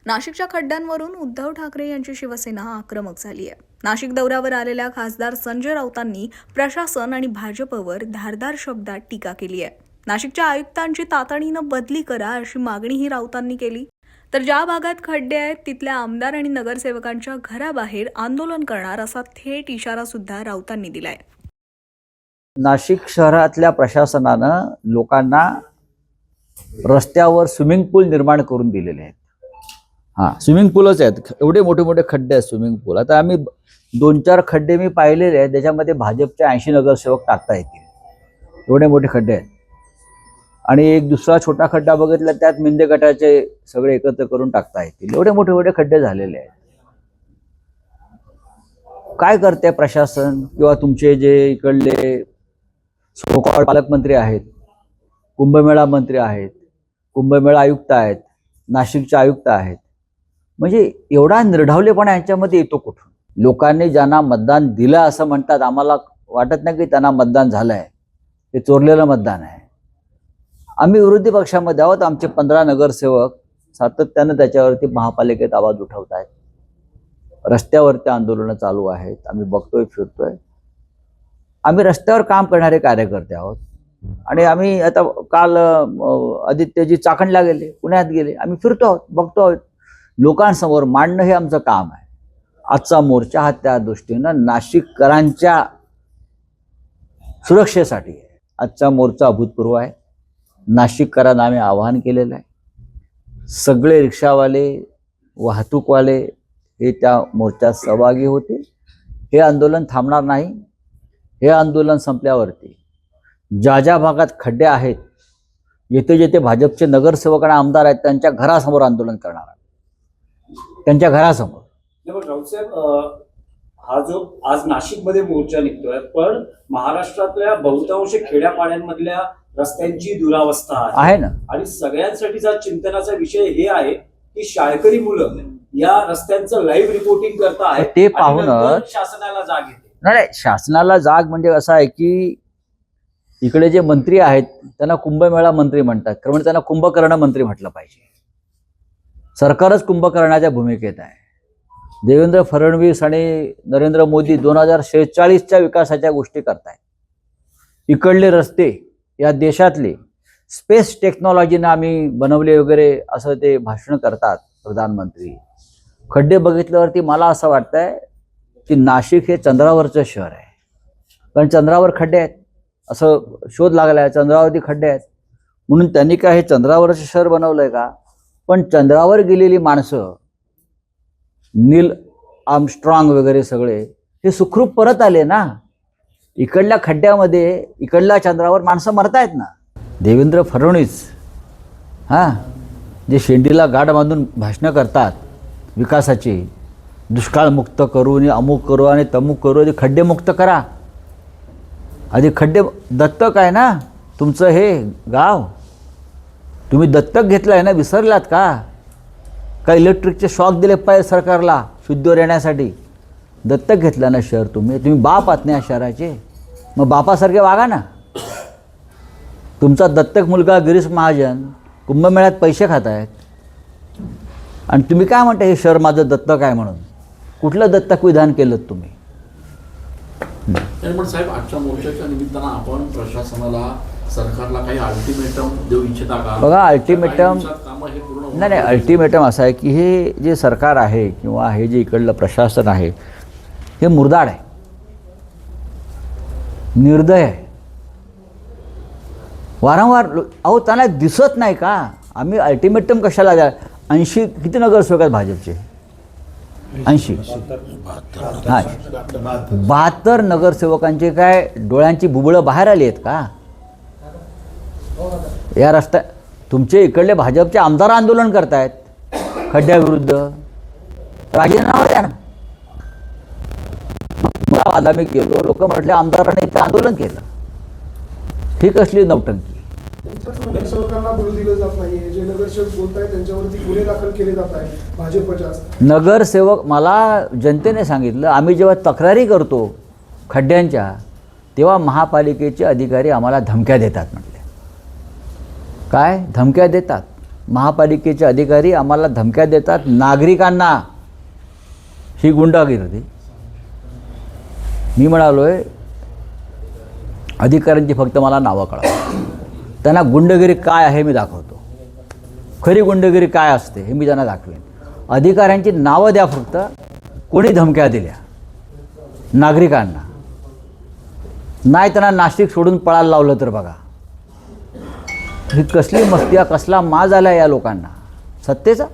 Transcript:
नाशिकच्या खड्ड्यांवरून उद्धव ठाकरे यांची शिवसेना आक्रमक झाली आहे. नाशिक दौऱ्यावर आलेल्या खासदार संजय राऊतांनी प्रशासन आणि भाजपवर धारदार शब्दात टीका केली आहे. नाशिकच्या आयुक्तांची तातडीनं बदली करा अशी मागणीही राऊतांनी केली. तर ज्या भागात खड्डे आहेत तिथल्या आमदार आणि नगरसेवकांच्या घराबाहेर आंदोलन करणार असा थेट इशारा सुद्धा राऊतांनी दिलाय. नाशिक शहरातल्या प्रशासनानं लोकांना रस्त्यावर स्विमिंग पूल निर्माण करून दिलेले आहेत. स्विमिंग पूलच आहेत, एवढे मोठे मोठे खड्डे आहेत स्विमिंग पूल. आता आम्ही 2-4 खड्डे मी पाहिलेले आहेत, त्याच्यामध्ये भाजपचे 80 नगरसेवक टाकता येतील, एवढे मोठे खड्डे आहेत. आणि एक दुसरा छोटा खड्डा बघितला त्यात मिंदे गटाचे सगळे एकत्र करून टाकता येतील, एवढे मोठे मोठे खड्डे झालेले आहेत. काय करते प्रशासन किंवा तुमचे जे इकडले सोकॉल्ड पालकमंत्री आहेत, कुंभमेळा मंत्री आहेत, कुंभमेळा आयुक्त आहेत, नाशिकचे आयुक्त आहेत, म्हणजे एवढा निर्ढावलेपणा यांच्यामध्ये येतो कुठून? लोकांनी ज्यांना मतदान दिलं असं म्हणतात, आम्हाला वाटत नाही की त्यांना मतदान झालंय, ते चोरलेलं मतदान आहे. आम्ही विरोधी पक्षामध्ये आहोत, आमचे 15 नगरसेवक सातत्यानं त्याच्यावरती महापालिकेत आवाज उठवत आहेत, रस्त्यावरती आंदोलनं चालू आहेत, आम्ही बघतोय फिरतोय. आम्ही रस्त्यावर काम करणारे कार्यकर्ते आहोत. आणि आम्ही आता काल आदित्यजी चाकणला गेले, पुण्यात गेले, आम्ही फिरतो आहोत, बघतो आहोत. लोकांसमोर मांडणं हे आमचं काम आहे. आजचा मोर्चा हा त्या दृष्टीनं नाशिककरांच्या सुरक्षेसाठी आहे. आजचा मोर्चा अभूतपूर्व आहे. नाशिककरांना आम्ही आवाहन केलेलं आहे. सगळे रिक्षावाले, वाहतूकवाले हे त्या मोर्चात सहभागी होते. हे आंदोलन थांबणार नाही. हे आंदोलन संपल्यावरती ज्या ज्या भागात खड्डे आहेत, जेथे जेथे भाजपचे नगरसेवक आणि आमदार आहेत, त्यांच्या घरासमोर आंदोलन करणार आहे. त्यांच्या घरासमोर. राऊत साहेब, हा जो आज नाशिकमध्ये मोर्चा निघतोय, पण महाराष्ट्रातल्या बहुतांश खेड्यापाड्यांमधल्या रस्त्यांची दुरावस्था आहे ना. आणि सगळ्यांसाठीचा चिंतनाचा विषय हे आहे की शाळकरी मुलं या रस्त्यांचं लाईव्ह रिपोर्टिंग करता आहेत. ते पाहूनच शासनाला जाग येते. नाही, शासनाला जाग म्हणजे असं आहे की इकडे जे मंत्री आहेत त्यांना कुंभमेळा मंत्री म्हणतात, कारण त्यांना कुंभकर्ण मंत्री म्हटलं पाहिजे. सरकारच कुंभकर्णाच्या भूमिकेत आहे. देवेंद्र फडणवीस आणि नरेंद्र मोदी 2046च्या विकासाच्या गोष्टी करतायत. इकडले रस्ते या देशातले स्पेस टेक्नॉलॉजीनं आम्ही बनवले वगैरे असं ते भाषण करतात प्रधानमंत्री. खड्डे बघितल्यावरती मला असं वाटतंय की नाशिक हे चंद्रावरचं शहर आहे, कारण चंद्रावर खड्डे आहेत असं शोध लागला आहे. चंद्रावरती खड्डे आहेत म्हणून त्यांनी काय हे चंद्रावरचं शहर बनवलंय का? पण चंद्रावर गेलेली माणसं, नील आर्मस्ट्रॉंग वगैरे सगळे हे सुखरूप परत आले ना. इकडल्या खड्ड्यामध्ये इकडल्या चंद्रावर माणसं मरतायत ना. देवेंद्र फडणवीस जे शेंडीला गाठ बांधून भाषणं करतात विकासाची, दुष्काळमुक्त करू आणि अमुक करू आणि तमुक करू, आधी खड्डे मुक्त करा. आधी खड्डे, दत्तक आहे ना तुमचं हे गाव, तुम्ही दत्तक घेतलं आहे ना, विसरलात का? इलेक्ट्रिकचे शॉक दिले पाहिजे सरकारला शुद्धीवर येण्यासाठी. दत्तक घेतलं ना शहर तुम्ही बाप आहात ना शहराचे, मग बापासारखे वागा ना. तुमचा दत्तक मुलगा गिरीश महाजन कुंभमेळ्यात पैसे खात आहेत आणि तुम्ही काय म्हणता हे शहर माझं दत्तक आहे म्हणून? कुठलं दत्तक विधान केलं तुम्ही? पण साहेब, आजच्या मोर्चाच्या निमित्तानं आपण प्रशासनाला, सरकारला काही अल्टिमेटम देऊ इच्छिता का? बघा, अल्टिमेटम नाही, अल्टिमेटम असं आहे की हे जे सरकार आहे किंवा हे जे इकडलं प्रशासन आहे हे मुर्दाड आहे, निर्दय आहे. वारंवार अहो त्यांना दिसत नाही का? आम्ही अल्टिमेटम कशाला द्या? 80 किती नगरसेवक आहेत भाजपचे? 80. 72 नगरसेवकांचे काय डोळ्यांची बुबळं बाहेर आली आहेत का? या रस्त्या तुमचे इकडले भाजपचे आमदार आंदोलन करतायत खड्ड्याविरुद्ध, राजीनामा द्या ना. मला आम्ही केलो, लोक म्हटले आमदारांनी ते आंदोलन केलं. ही कसली नौटंकी? नगरसेवकांना बोलू दिलं जात नाही. जे नगरसेवक बोलत आहेत त्यांच्यावरती गुन्हे दाखल केले जात आहेत भाजपच्या. नगरसेवक, मला जनतेने सांगितलं, आम्ही जेव्हा तक्रारी करतो खड्ड्यांच्या तेव्हा महापालिकेचे अधिकारी आम्हाला धमक्या देतात. म्हटले काय धमक्या देतात? महापालिकेचे अधिकारी आम्हाला धमक्या देतात, नागरिकांना ही गुंडागिरी. मी म्हणालोय अधिकाऱ्यांची फक्त मला नावं कळवा, त्यांना गुंडगिरी काय आहे मी दाखवतो, खरी गुंडगिरी काय असते हे मी त्यांना दाखवेन. अधिकाऱ्यांची नावं द्या फक्त, कोणी धमक्या दिल्या नागरिकांना. नाही त्यांना नाशिक सोडून पळायला लावलं तर बघा, ही कसली मस्ती, कसला माज आला या लोकांना सत्तेचा.